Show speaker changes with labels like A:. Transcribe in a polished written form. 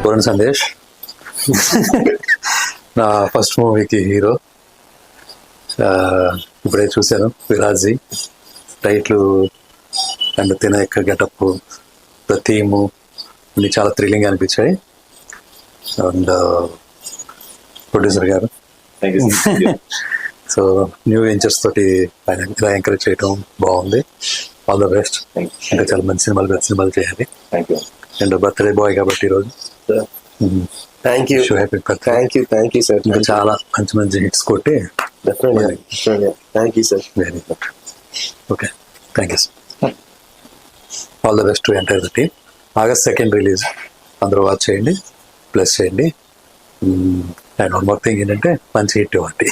A: వరుణ్ సందేశ్ నా ఫస్ట్ మూవీకి హీరో. ఇప్పుడే చూశాను విరాజీ. టైటిల్ అండ్ తిన యొక్క గెటప్, ద థీము అన్ని చాలా థ్రిల్లింగ్ అనిపించాయి. అండ్ ప్రొడ్యూసర్ గారు సో న్యూ వెంచర్స్ తోటి ఆయన ఇలా ఎంకరేజ్ చేయడం బాగుంది. All the best. ఇంకా చాలా మంచి సినిమాలు పెద్ద సినిమాలు చేయాలి. అండ్ బర్త్డే బాయ్ కాబట్టి ఈరోజు
B: థ్యాంక్ యూ సార్.
A: ఇంకా చాలా మంచి మంచి హిట్స్ కొట్టి
B: thank you sir.
A: Very good. Okay, thank you sir. All the best to entire the team. August 2nd release, అందరూ వాచ్ చేయండి, ప్లస్ చేయండి. అండ్ వన్ మోర్ థింగ్ ఏంటంటే మంచి హిట్ ఇవ్వండి.